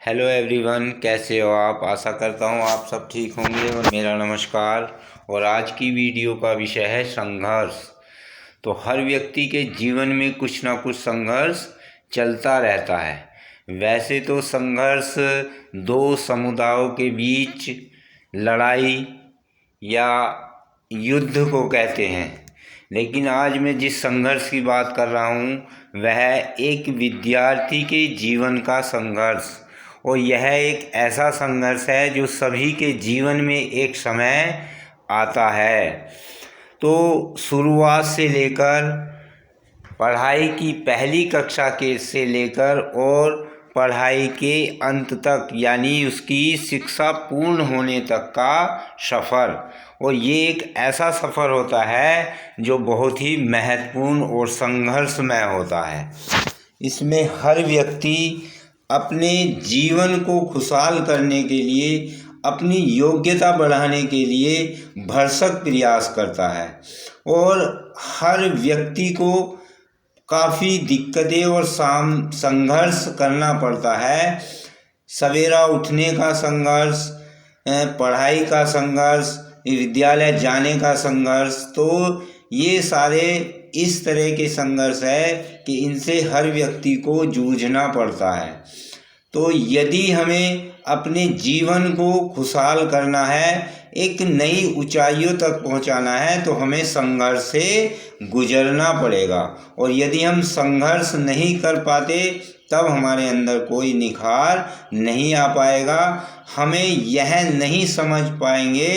Hello everyone, कैसे हो आप। आशा करता हूँ आप सब ठीक होंगे और मेरा नमस्कार। और आज की वीडियो का विषय है संघर्ष। तो हर व्यक्ति के जीवन में कुछ ना कुछ संघर्ष चलता रहता है। वैसे तो संघर्ष दो समुदायों के बीच लड़ाई या युद्ध को कहते हैं, लेकिन आज मैं जिस संघर्ष की बात कर रहा हूँ वह एक विद्यार्थी के जीवन का संघर्ष। और यह एक ऐसा संघर्ष है जो सभी के जीवन में एक समय आता है। तो शुरुआत से लेकर पढ़ाई की पहली कक्षा के से लेकर और पढ़ाई के अंत तक, यानी उसकी शिक्षा पूर्ण होने तक का सफ़र। और ये एक ऐसा सफ़र होता है जो बहुत ही महत्वपूर्ण और संघर्षमय होता है। इसमें हर व्यक्ति अपने जीवन को खुशहाल करने के लिए, अपनी योग्यता बढ़ाने के लिए भरसक प्रयास करता है। और हर व्यक्ति को काफ़ी दिक्कतें और संघर्ष करना पड़ता है। सवेरा उठने का संघर्ष, पढ़ाई का संघर्ष, विद्यालय जाने का संघर्ष। तो ये सारे इस तरह के संघर्ष है कि इनसे हर व्यक्ति को जूझना पड़ता है। तो यदि हमें अपने जीवन को खुशहाल करना है, एक नई ऊंचाइयों तक पहुंचाना है, तो हमें संघर्ष से गुजरना पड़ेगा। और यदि हम संघर्ष नहीं कर पाते तब हमारे अंदर कोई निखार नहीं आ पाएगा। हमें यह नहीं समझ पाएंगे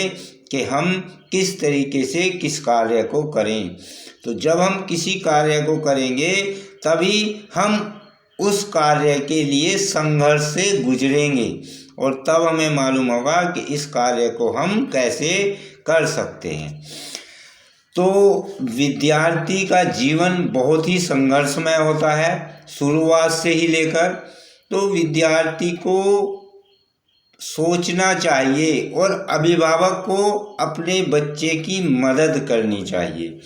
कि हम किस तरीके से किस कार्य को करें। तो जब हम किसी कार्य को करेंगे तभी हम उस कार्य के लिए संघर्ष से गुजरेंगे और तब हमें मालूम होगा कि इस कार्य को हम कैसे कर सकते हैं। तो विद्यार्थी का जीवन बहुत ही संघर्षमय होता है शुरुआत से ही लेकर। तो विद्यार्थी को सोचना चाहिए और अभिभावक को अपने बच्चे की मदद करनी चाहिए।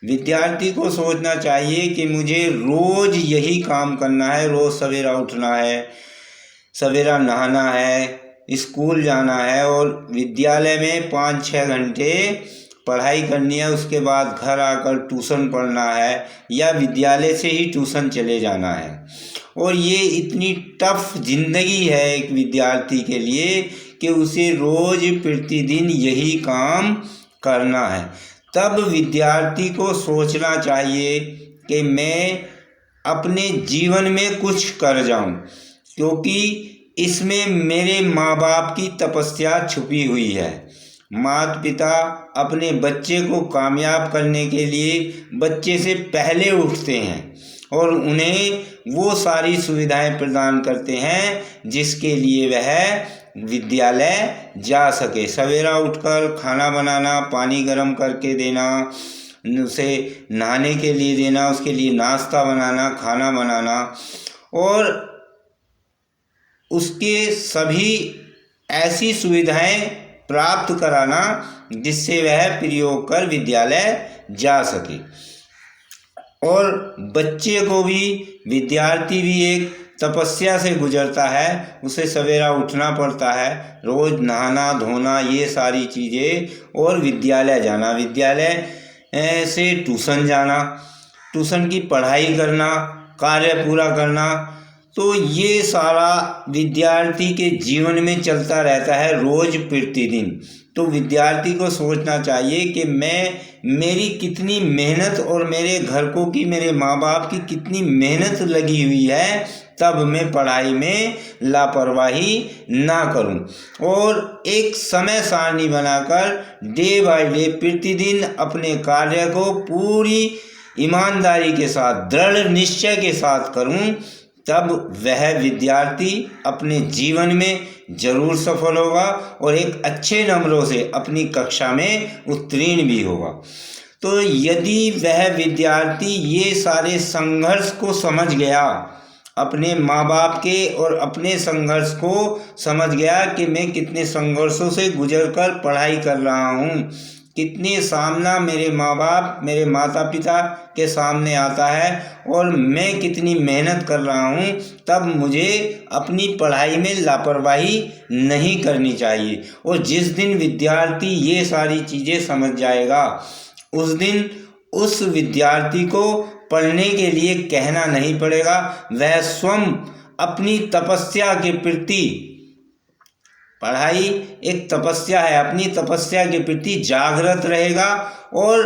विद्यार्थी को सोचना चाहिए कि मुझे रोज़ यही काम करना है, रोज़ सवेरा उठना है, सवेरा नहाना है, स्कूल जाना है और विद्यालय में 5-6 घंटे पढ़ाई करनी है। उसके बाद घर आकर ट्यूशन पढ़ना है या विद्यालय से ही ट्यूशन चले जाना है। और ये इतनी टफ जिंदगी है एक विद्यार्थी के लिए कि उसे रोज़ प्रतिदिन यही काम करना है। तब विद्यार्थी को सोचना चाहिए कि मैं अपने जीवन में कुछ कर जाऊं, क्योंकि इसमें मेरे माँ बाप की तपस्या छुपी हुई है। माता पिता अपने बच्चे को कामयाब करने के लिए बच्चे से पहले उठते हैं और उन्हें वो सारी सुविधाएं प्रदान करते हैं जिसके लिए वह विद्यालय जा सके। सवेरा उठकर खाना बनाना, पानी गर्म करके देना, उसे नहाने के लिए देना, उसके लिए नाश्ता बनाना, खाना बनाना और उसके सभी ऐसी सुविधाएं प्राप्त कराना जिससे वह प्रयोग कर विद्यालय जा सके। और बच्चे को भी, विद्यार्थी भी एक तपस्या से गुजरता है। उसे सवेरा उठना पड़ता है, रोज़ नहाना धोना, ये सारी चीज़ें, और विद्यालय जाना, विद्यालय से ट्यूशन जाना, ट्यूशन की पढ़ाई करना, कार्य पूरा करना। तो ये सारा विद्यार्थी के जीवन में चलता रहता है रोज़ प्रतिदिन। तो विद्यार्थी को सोचना चाहिए कि मेरी कितनी मेहनत और मेरे घर को की, मेरे माँ बाप की कितनी मेहनत लगी हुई है, तब मैं पढ़ाई में लापरवाही ना करूं। और एक समय सारणी बनाकर डे बाय डे प्रतिदिन अपने कार्य को पूरी ईमानदारी के साथ, दृढ़ निश्चय के साथ करूं, तब वह विद्यार्थी अपने जीवन में जरूर सफल होगा और एक अच्छे नंबरों से अपनी कक्षा में उत्तीर्ण भी होगा। तो यदि वह विद्यार्थी ये सारे संघर्ष को समझ गया, अपने माँ बाप के और अपने संघर्ष को समझ गया कि मैं कितने संघर्षों से गुजरकर पढ़ाई कर रहा हूँ, कितनी सामना मेरे माँ बाप, मेरे माता पिता के सामने आता है और मैं कितनी मेहनत कर रहा हूँ, तब मुझे अपनी पढ़ाई में लापरवाही नहीं करनी चाहिए। और जिस दिन विद्यार्थी ये सारी चीज़ें समझ जाएगा, उस दिन उस विद्यार्थी को पढ़ने के लिए कहना नहीं पड़ेगा। वह स्वयं अपनी तपस्या के प्रति, पढ़ाई एक तपस्या है, अपनी तपस्या के प्रति जागृत रहेगा और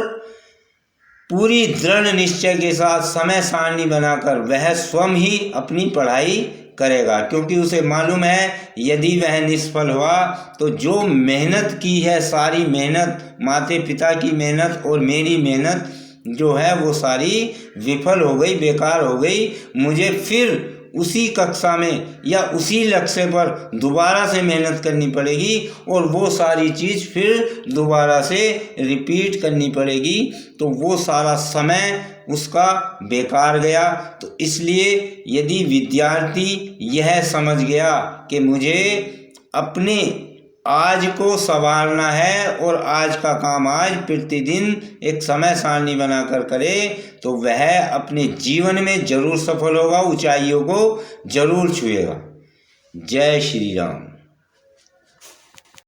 पूरी दृढ़ निश्चय के साथ समय सारणी बनाकर वह स्वयं ही अपनी पढ़ाई करेगा। क्योंकि उसे मालूम है यदि वह निष्फल हुआ तो जो मेहनत की है, सारी मेहनत, माता पिता की मेहनत और मेरी मेहनत जो है वो सारी विफल हो गई, बेकार हो गई। मुझे फिर उसी कक्षा में या उसी लक्ष्य पर दोबारा से मेहनत करनी पड़ेगी और वो सारी चीज़ फिर दोबारा से रिपीट करनी पड़ेगी। तो वो सारा समय उसका बेकार गया। तो इसलिए यदि विद्यार्थी यह समझ गया कि मुझे अपने आज को संवारना है और आज का काम आज प्रतिदिन एक समय सारणी बनाकर करे, तो वह अपने जीवन में जरूर सफल होगा, ऊंचाइयों को जरूर छुएगा। जय श्री राम।